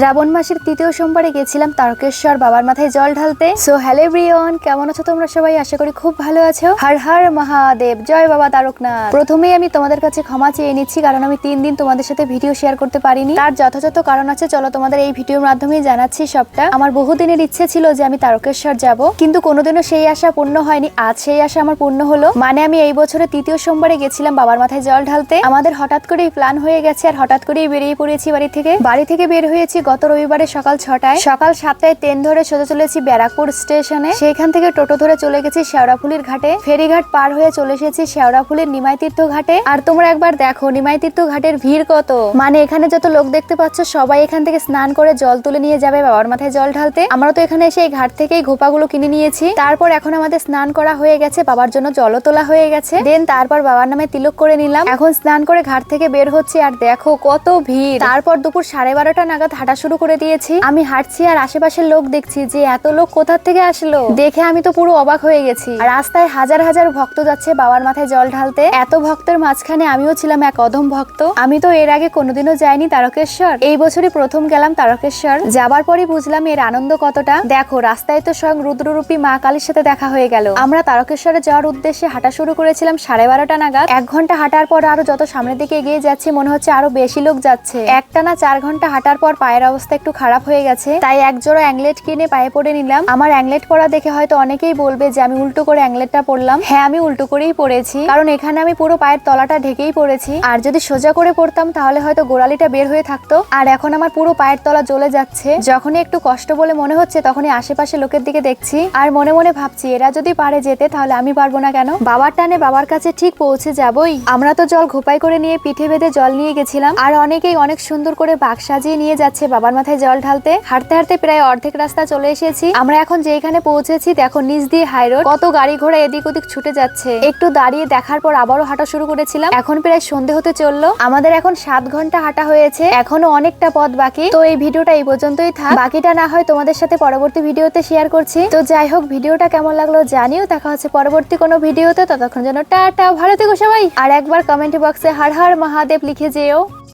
শ্রাবণ মাসের তৃতীয় সোমবারে গেছিলাম তারকেশ্বর বাবার মাথায় জল ঢালতে। সো হ্যালো এভরিওয়ান, কেমন আছো তোমরা সবাই? আশা করি খুব ভালো আছো। হর হর মহাদেব, জয় বাবা তারকনাথ। প্রথমেই আমি তোমাদের কাছে ক্ষমা চেয়ে নিচ্ছি, কারণ আমি 3 দিন তোমাদের সাথে ভিডিও শেয়ার করতে পারিনি। তার যথাযথ কারণ আছে, চলো তোমাদের এই ভিডিওর মাধ্যমেই জানাচ্ছি সবটা। আমার বহুদিনের ইচ্ছে ছিল যে আমি তারকেশ্বর যাব, কিন্তু কোনোদিনও সেই আশা পূর্ণ হয়নি। আজ সেই আশা আমার পূর্ণ হলো। মানে আমি এই বছরে তৃতীয় সোমবারে গেছিলাম বাবার মাথায় জল ঢালতে। আমাদের হঠাৎ করেই প্ল্যান হয়ে গেছে, আর হঠাৎ করেই বেরিয়ে পড়েছি বাড়ি থেকে বের হয়েছি গত রবিবারে সকাল 6টায়। সকাল 7টায় ট্রেন ধরে সোজা চলেছি ব্যারাকপুর স্টেশনে। সেখান থেকে টোটো ধরে চলে গেছি শেওড়াফুলির ঘাটে। ফেরিঘাট পার হয়ে চলে এসেছি শেওড়াফুলির নিমাইতীর্থ ঘাটে। আর তোমরা একবার দেখো নিমাইতীর্থ ঘাটের ভিড় কত। মানে এখানে যত লোক দেখতে পাচ্ছ সবাই এখান থেকে স্নান করে জল তুলে নিয়ে যাবে বাবার মাথায় জল ঢালতে। আমরা তো এখানে এসে এই ঘাট থেকেই ঘোপাগুলো কিনে নিয়েছি। তারপর এখন আমাদের স্নান করা হয়ে গেছে, বাবার জন্য জলও তোলা হয়ে গেছে। দেন তারপর বাবার নামে তিলক করে নিলাম। এখন স্নান করে ঘাট থেকে বের হচ্ছে, আর দেখো কত ভিড়। তারপর দুপুর 12:30 নাগাদ হাঁটা শুরু করে দিয়েছি। আমি হাঁটছি আর আশেপাশের লোক দেখছি যে এত লোক কোথা থেকে আসলো। দেখে আমি তো পুরো অবাক হয়ে গেছি। রাস্তায় হাজার হাজার ভক্ত যাচ্ছে বাবার মাথায় জল ঢালতে। এত ভক্তের মাঝখানে আমিও ছিলাম এক অধম ভক্ত। আমি তো এর আগে কোনোদিনও যাইনি তারকেশ্বর, এই বছরই প্রথম গেলাম তারকেশ্বর। যাবার পরই বুঝলাম এর আনন্দ কতটা। দেখো রাস্তায় তো স্বয়ং রুদ্ররূপী মা কালীর সাথে দেখা হয়ে গেল। আমরা তারকেশ্বরে যাওয়ার উদ্দেশ্যে হাঁটা শুরু করেছিলাম 12:30 নাগাদ। 1 ঘন্টা হাঁটার পর আরো যত সামনের দিকে এগিয়ে যাচ্ছি মনে হচ্ছে আরো বেশি লোক যাচ্ছে। একটানা 4 ঘন্টা হাঁটার পর পায়ের অবস্থা একটু খারাপ হয়ে গেছে, তাই এক জোড়া অ্যাংলেট কিনে পায়ে পরে নিলাম। আমার অ্যাংলেট পরা দেখে হয়তো অনেকেই বলবে যে আমি উল্টো করে অ্যাংলেটটা পরলাম। হ্যাঁ, আমি উল্টো করেই পরেছি, কারণ এখানে আমি পুরো পায়ের তলাটা ঢেকেই পরেছি। আর যদি সোজা করে পরতাম তাহলে হয়তো গোড়ালিটা বের হয়ে থাকতো। আর এখন আমার পুরো পায়ের তলা জ্বলে যাচ্ছে। যখনই একটু কষ্ট বলে মনে হচ্ছে তখনই আশেপাশে লোকের দিকে দেখছি আর মনে মনে ভাবছি এরা যদি পারে যেতে তাহলে আমি পারবো না কেন। বাবার টানে বাবার কাছে ঠিক পৌঁছে যাবই। আমরা তো জল ঘোপাই করে নিয়ে পিঠে বেঁধে জল নিয়ে গেছিলাম, আর অনেকেই অনেক সুন্দর করে বাক্স সাজিয়ে নিয়ে যাচ্ছে বাবার মাথায় জল ঢালতে। হাঁটতে হাঁটতে প্রায় অর্ধেক রাস্তা চলে এসেছি। আমরা এখন যেখানে পৌঁছেছি দেখো নিচ দিয়ে হাই রোড, কত গাড়ি ঘোড়া এদিক ওদিক ছুটে যাচ্ছে। একটু দাঁড়িয়ে দেখার পর আবারও হাঁটা শুরু করেছিলাম। এখন প্রায় সন্ধে হতে চললো। আমাদের এখন 7 ঘন্টা হাঁটা হয়েছে, এখনো অনেকটা পথ বাকি। তো এই ভিডিওটা এই পর্যন্তই থাক, বাকিটা না হয় তোমাদের সাথে পরবর্তী ভিডিওতে শেয়ার করছি। তো যাই হোক, ভিডিওটা কেমন লাগলো জানিও। দেখা হচ্ছে পরবর্তী কোনো ভিডিওতে, ততক্ষণ যেন টাটা, ভালো থেকো সবাই। আর একবার কমেন্ট বক্সে হর হর মহাদেব লিখে যেও।